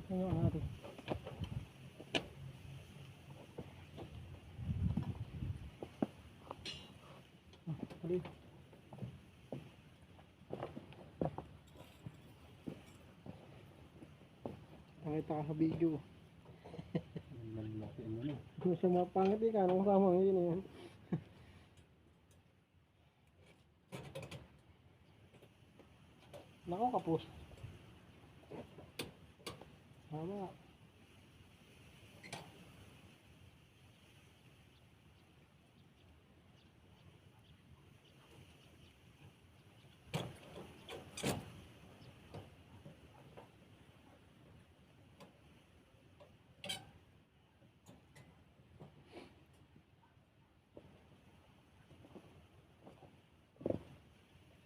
Ano ang ari? Ari. Nakita ka sa video. Malaki ano na. Kung sa mga pangit ka, anong kasama ngayon na yan? Nako kapos. Tama.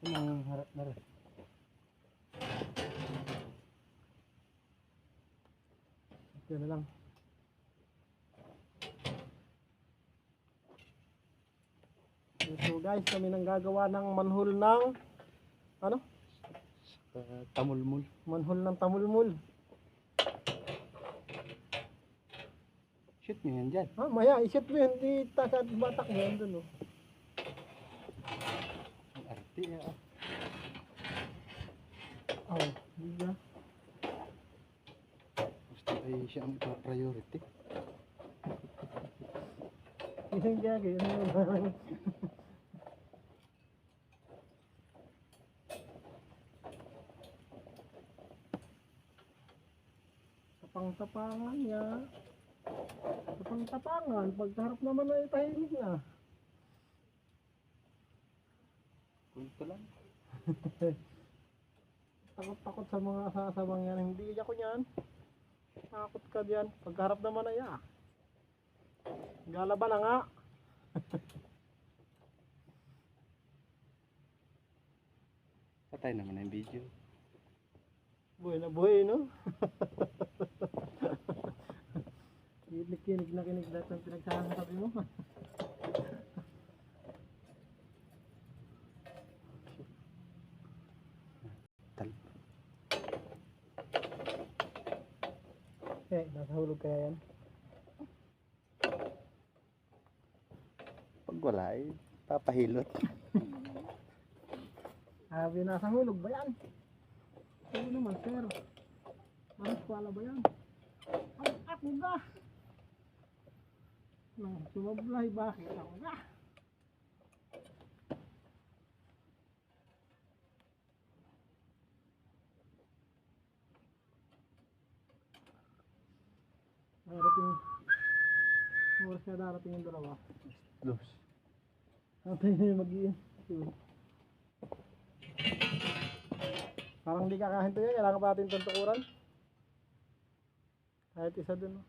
Ano ang harap na rin? Ito na lang. So guys, kami nang gagawa ng manhole ng ano? Tamulmul. Manhole ng tamulmul. Shoot mo yan dyan. Ha, maya, isit mo yun. Di takad batak mo yun dun, oh. Ang arte ah. Oh, diba? Gusto ay siya ang priority. Isang gagay, ano naman? Tapang-tapangan niya. Tapang-tapangan. Pagkarap naman ay tahimik na. Kulto lang. Takot-takot sa mga sasabang yan. Hindi ako yan. Takot ka diyan. Pagkarap naman ay galaban na nga. Patay naman ang video. Buhay na buhay, no? Kinig na kinig lahat ng pinagsasabi mo. Nasa hulog kaya yan? Pag wala ay papahilot. Sabi nasa hulog ba yan? Sabi naman, sir. Maras pala ba yan? Ang ako ga! Nang sumablay, bakit ako ga? Darating oras na darating yung dalawa. Los. Natin na yung mag-iin. Parang di kakahinto yan. Kailangan pa natin itong tukuran. Kahit isa dun.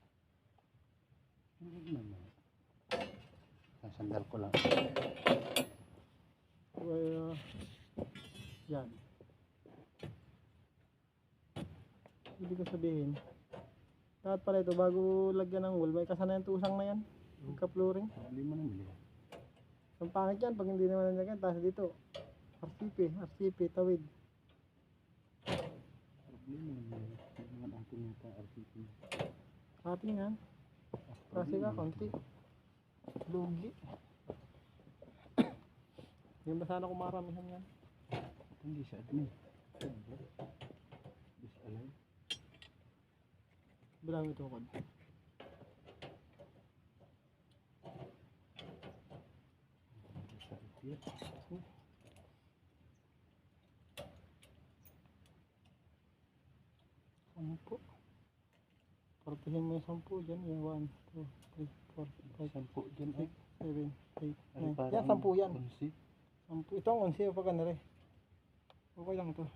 Sasandal ko lang. Well, yan. Hindi ko sabihin. Lahat pala ito, bago lagyan ng wool, may kasanayan tusang na yan. Pagka-flooring. Hindi mo na mili. Ang pangit yan, pag hindi naman nalagyan, tapos dito. RCP, tawid. Problema naman. Hindi naman atin yata RCP. Ating yan. Kasi ka, konti. Lugi. Hindi ba sana kumaramihan yan? Hindi sa admin. Disallow. Bilang ito ko. Sampu. Partihin mo yung 10 dyan. 1, 2, 3, 4, 5, 10 dyan ay. 7, 8, 9. Yan, 10 yan. 11. 10. Ito ang 11 pag ano rin. Okay lang ito.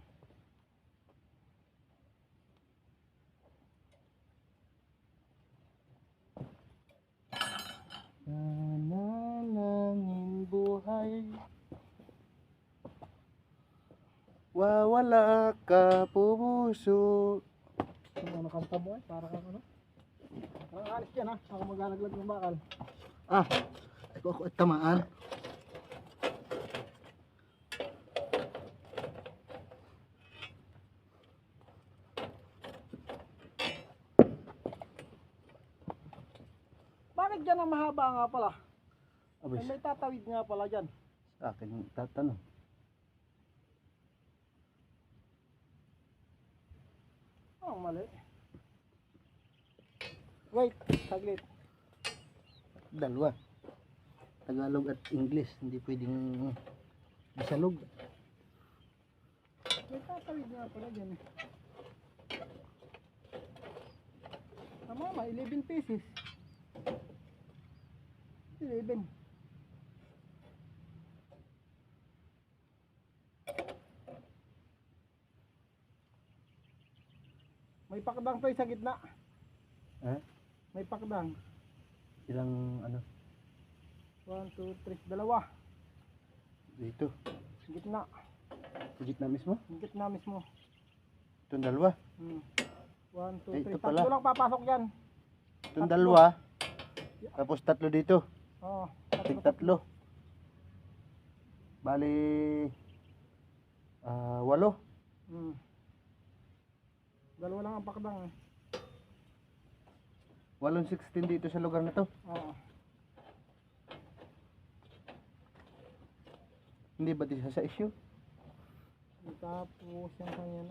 Nanalangin buhay. Wawala ka puso. Ano kanta mo eh? Para kang ano? Parang alis yan ha. Ako maglalaglag ng bakal. Ako tamaan. Bakit dyan ang mahaba nga pala? Abis, May tatawid nga pala dyan. sa akin yung tatanong. Oh, mali. Wait, saglit. Dalawa. Tagalog at English. Hindi pwedeng Bisalog. May tatawid nga pala dyan eh. Tama, 11 pieces. 11. May pakdang to sa gitna. Ha? May pakdang. Ilang ano? 1, 2, 3. Dalawa. Dito. Gitna. Sa gitna mismo? Gitna mismo. Itong dalawa. 1, 2, Ay, 3. ito pala. Tatlo lang papasok yan. Itong Tatlo. dalawa. Tapos tatlo dito. Oo. Tig tatlo. Bali 8. Dalawa lang ang pakdang eh. 8-16 dito sa lugar na to. Oo. Hindi ba di sa issue? Tapos yan kanyan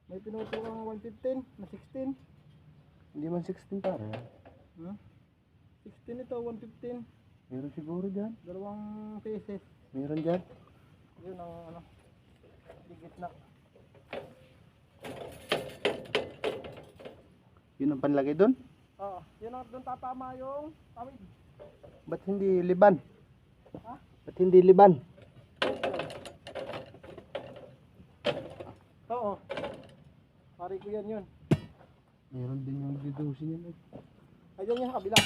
may pinutulang 115 na 16. Hindi man 16 para. 16 ito, 115. Meron siguro dyan. Dalawang pieces. Meron dyan. Yun ang ano. Digit na. Yun ang panlagay doon. Oo. Yun ang doon tatama yung tawid. Ba't hindi liban? Ha? Ba't hindi liban? Oo. Pari ko yan yun. Meron din yung dedusin yan. Ayun yung kabila.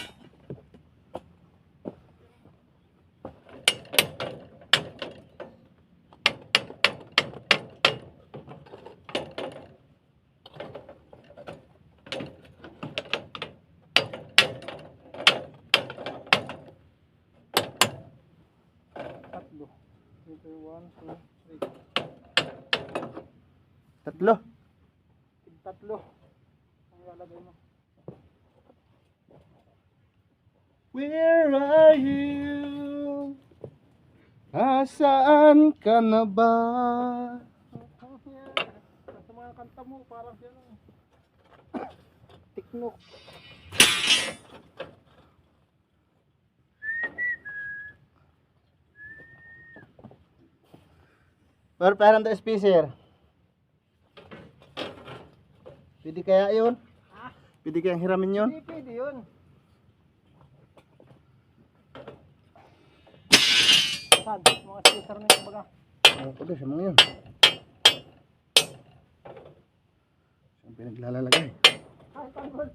Tatlo. Ito yung 1, 2, 3. Tatlo. Tatlo. Ang lalagay mo. Where are you? Nasaan ka na ba? Sa mga kanta mo, parang siya lang. Tiknok. Pero parang the spacer. Pwede kaya yun? Ha? Pwede kaya hiramin yun? Hindi pwede yun. Saan? Mga spacer na yung baga. Ano ko doon sa mga yun? Saan pinaglalalagay? Ay, tanggol.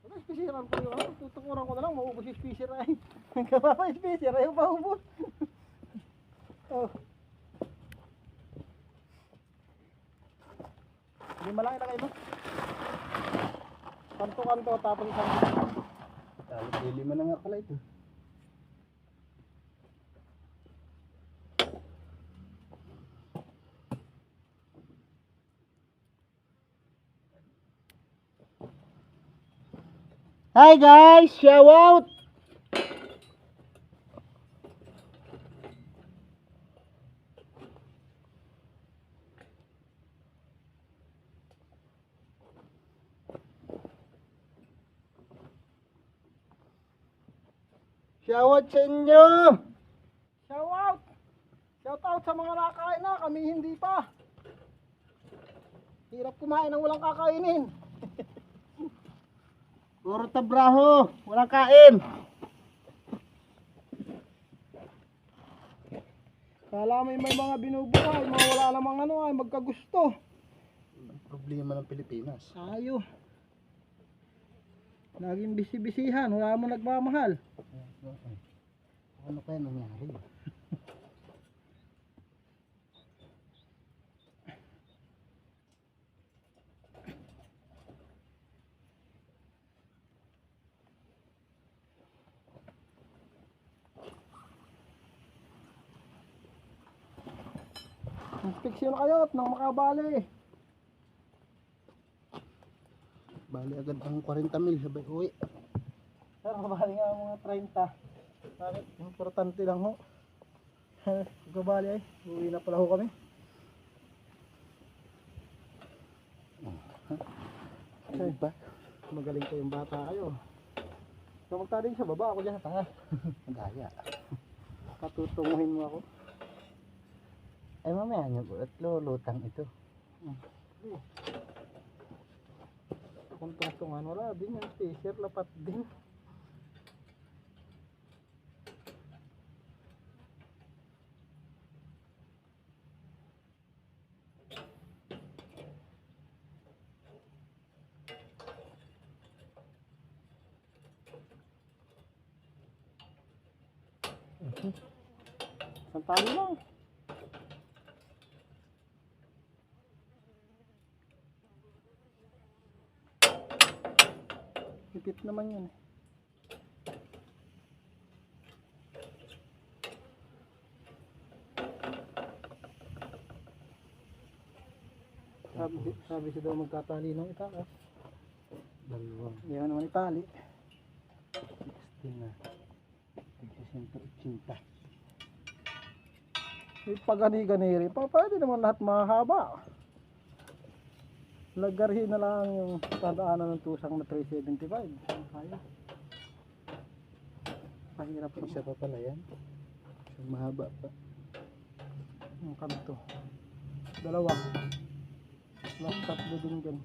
Ano, spaceran ko yun. Tutukuran ko na lang, maubos yung spacer ay. Nagkaba pa yung spacer, ayaw pa ubos. Oh. Hindi malaki na kayo. Kanto-kanto, tapos isang Lima na nga pala ito. Hi guys, shout out. Shout out sa inyo. shout out! Shout out sa mga nakain na, kami hindi pa. Hirap kumain ng walang kakainin. Puro tabraho, walang kain. Kala may mga binubuhay, mga wala namang ano ay magkagusto. Problema ng Pilipinas. Ayo. Laging bisi-bisihan, wala mo nagmamahal. Ano kaya nangyari? Inspeksyon kayo nang makabali. Bali agad ang 40 mil sabay uwi. kabali nga mga 30. Bakit? Importante lang ho. Kabali ay, uwi na pala ho kami. Ano ba? Magaling kayong bata kayo. So magtali sa baba, ako dyan sa taas. Madaya. Patutunguhin mo ako. Ay mamaya nyo po at lulutang ito. Kung tungtungan, wala din yung t-shirt, lapat din. Isang tali lang. Ipit naman yun eh. Sabi siya daw magtatali ng itaas. Dalawang. Hindi naman itali. 16 na. 180. May pagani-ganiri pa, pwede naman lahat mahaba. Lagarhin na lang yung tandaanan ng tusang na 375. Kaya. Mahirap pa. Isa pa pala yan. Isang mahaba pa. Yung kanto. Dalawa. Last tatlo din dyan.